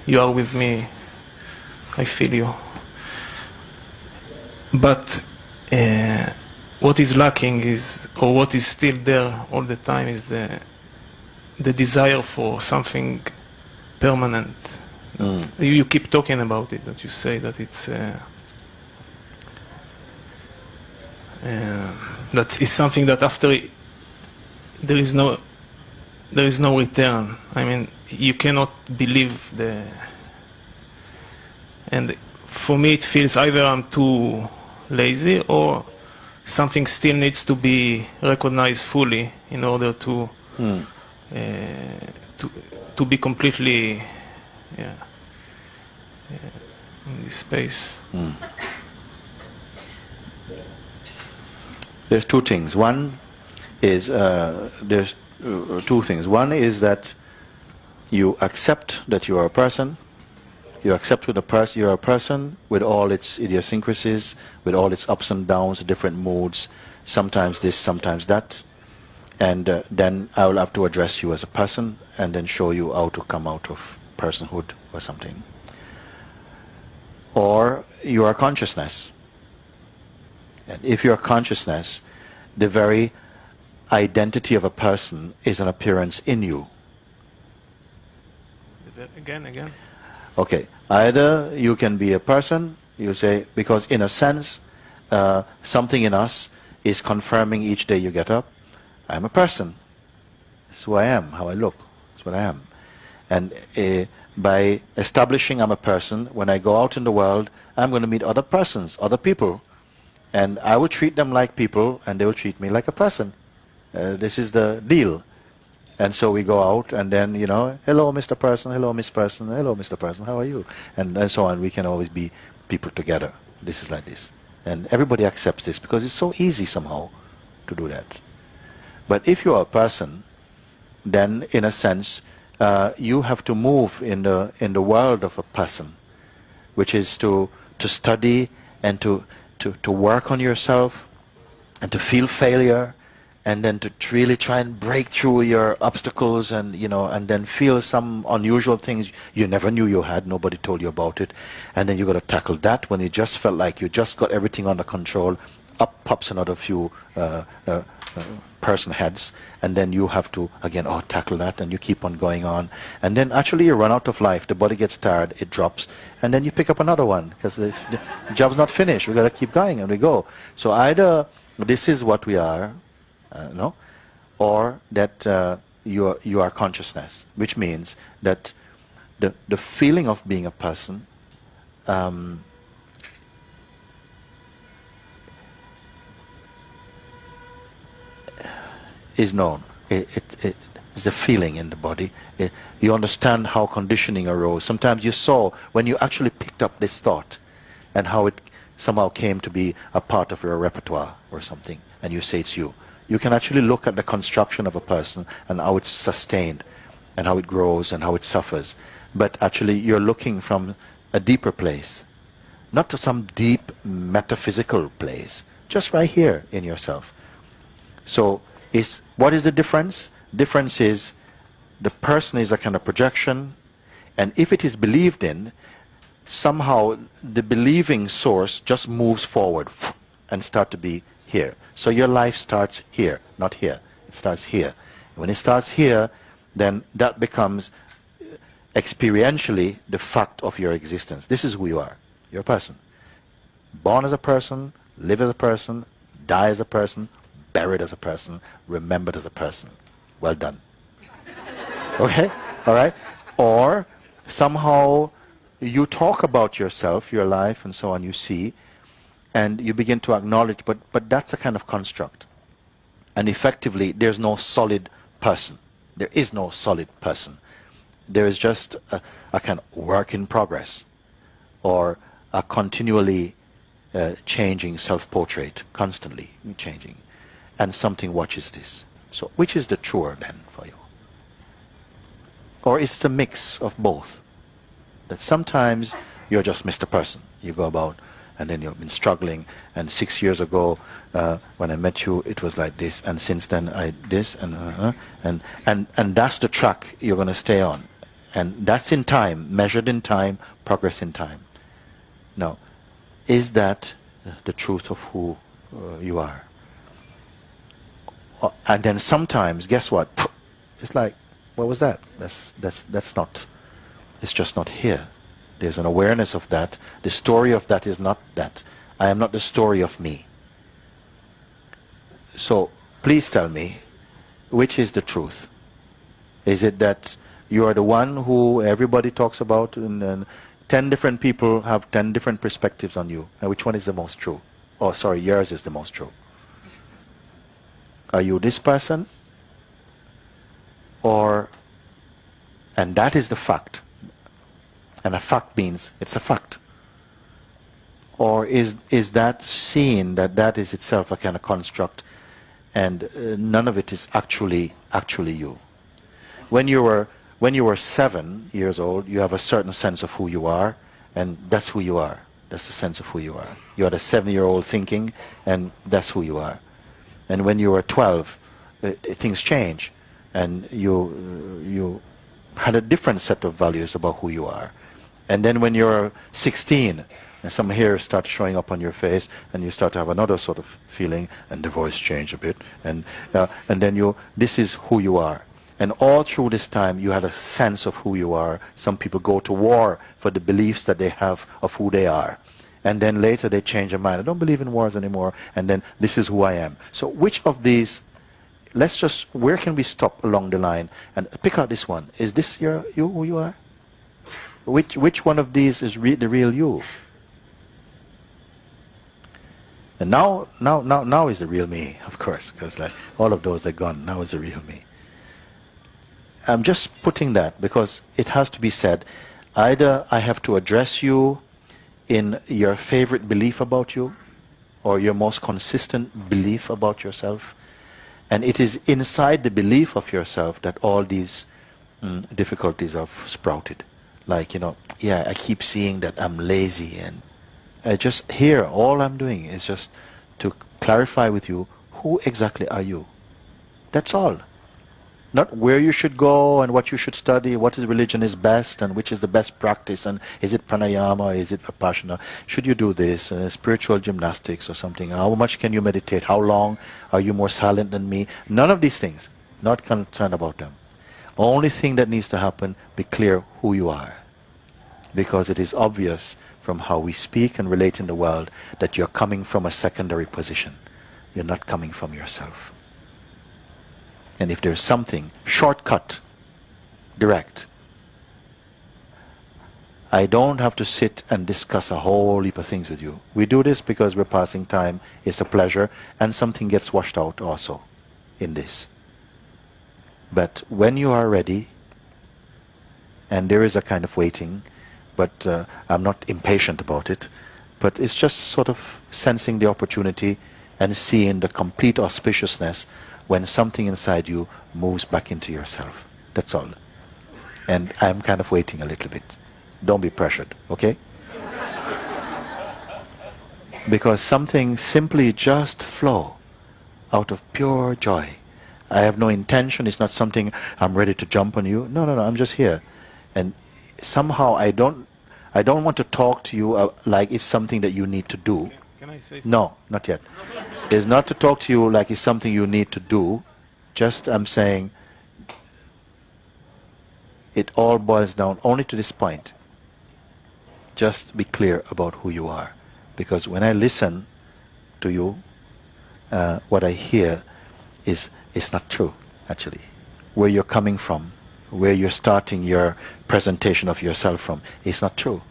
You are with me, I feel you. But what is lacking is, or what is still there all the time, is the desire for something permanent. You keep talking about it, that you say that it's that it's something that after there is no return. I mean, you cannot believe the. And for me, it feels either I'm too lazy or something still needs to be recognized fully in order to be completely in this space. There's two things. One is there's two things. One is that you accept that you are a person. You accept with you are a person with all its idiosyncrasies, with all its ups and downs, different moods, sometimes this, sometimes that. And then I will have to address you as a person and then show you how to come out of personhood or something. Or you are consciousness. And if you are consciousness, the very identity of a person is an appearance in you. Again. Okay, either you can be a person, you say, because in a sense, something in us is confirming each day you get up, I'm a person. It's who I am, how I look, it's what I am. And by establishing I'm a person, when I go out in the world, I'm going to meet other persons, other people. And I will treat them like people, and they will treat me like a person. This is the deal. And so we go out, and then, you know, hello, Mr. Person, hello, Miss Person, hello, Mr. Person, how are you? And so on. We can always be people together. This is like this. And everybody accepts this because it's so easy somehow to do that. But if you are a person, then, in a sense, you have to move in the world of a person, which is to study and to work on yourself and to feel failure, and then to really try and break through your obstacles, and you know, and then feel some unusual things you never knew you had, nobody told you about it, and then you got to tackle that when you just felt like you just got everything under control. Up pops another few person heads, and then you have to again tackle that, and you keep on going on, and then actually you run out of life. The body gets tired, it drops, and then you pick up another one because the job's not finished. We got to keep going, and we go. So either this is what we are. No, or that you are consciousness, which means that the feeling of being a person is known. It's a feeling in the body. You understand how conditioning arose. Sometimes you saw when you actually picked up this thought and how it somehow came to be a part of your repertoire or something, and you say it's you. You can actually look at the construction of a person and how it's sustained and how it grows and how it suffers. But actually you're looking from a deeper place, not to some deep metaphysical place, just right here in yourself. So what is the difference? Difference is the person is a kind of projection, and if it is believed in, somehow the believing source just moves forward and start to be here. So your life starts here, not here. It starts here. When it starts here, then that becomes experientially the fact of your existence. This is who you are. You're a person. Born as a person, live as a person, die as a person, buried as a person, remembered as a person. Well done. Okay? All right? Or somehow you talk about yourself, your life, and so on, you see, and you begin to acknowledge, but that's a kind of construct. And effectively, there's no solid person. There is no solid person. There is just a kind of work in progress, or a continually changing self-portrait, constantly changing. And something watches this. So which is the truer then for you? Or is it a mix of both? That sometimes you're just Mr. Person. You go about, and then you've been struggling, and 6 years ago when I met you it was like this, and since then I this, and that's the track you're going to stay on, And that's in time, measured in time, progress in time. Now, is that the truth of who you are? And then sometimes, guess what? It's like, what was that? That's not, it's just not here. There's an awareness of that. The story of that is not that. I am not the story of me. So please tell me, which is the truth? Is it that you are the one who everybody talks about, and 10 different people have 10 different perspectives on you, and which one is the most true? Oh, sorry, yours is the most true. Are you this person? Or, and that is the fact. And a fact means it's a fact. Or is that seen that is itself a kind of construct, and none of it is actually you? When you were 7 years old, you have a certain sense of who you are, and that's who you are. That's the sense of who you are. You had a 7-year-old thinking, and that's who you are. And when you were 12, things change, and you had a different set of values about who you are. And then when you're 16, and some hair starts showing up on your face, and you start to have another sort of feeling, and the voice change a bit, and then this is who you are. And all through this time, you had a sense of who you are. Some people go to war for the beliefs that they have of who they are. And then later they change their mind. I don't believe in wars anymore. And then this is who I am. So which of these, where can we stop along the line and pick out this one? Is this you who you are? Which one of these is the real you? And now is the real me, of course, because like all of those are gone. Now is the real me. I'm just putting that because it has to be said. Either I have to address you in your favorite belief about you, or your most consistent belief about yourself, and it is inside the belief of yourself that all these difficulties have sprouted. Like, yeah, I keep seeing that I'm lazy, and I just here, all I'm doing is just to clarify with you, who exactly are you? That's all. Not where you should go and what you should study, what is religion is best and which is the best practice, and is it pranayama, is it vipassana, should you do this, spiritual gymnastics or something, how much can you meditate, how long, are you more silent than me? None of these things, not concerned about them. Only thing that needs to happen, be clear who you are. Because it is obvious from how we speak and relate in the world that you're coming from a secondary position. You're not coming from yourself. And if there's something, shortcut, direct, I don't have to sit and discuss a whole heap of things with you. We do this because we're passing time, it's a pleasure, and something gets washed out also in this. But when you are ready, and there is a kind of waiting, but I'm not impatient about it, but it's just sort of sensing the opportunity and seeing the complete auspiciousness when something inside you moves back into yourself. That's all. And I'm kind of waiting a little bit. Don't be pressured, okay? Because something simply just flow out of pure joy. I have no intention. It's not something I'm ready to jump on you. No, I'm just here. And somehow I don't want to talk to you like it's something that you need to do. Can I say something? No, not yet. It's not to talk to you like it's something you need to do. Just I'm saying it all boils down only to this point. Just be clear about who you are. Because when I listen to you, what I hear is not true, actually. Where you're coming from, where you're starting your presentation of yourself from, is not true.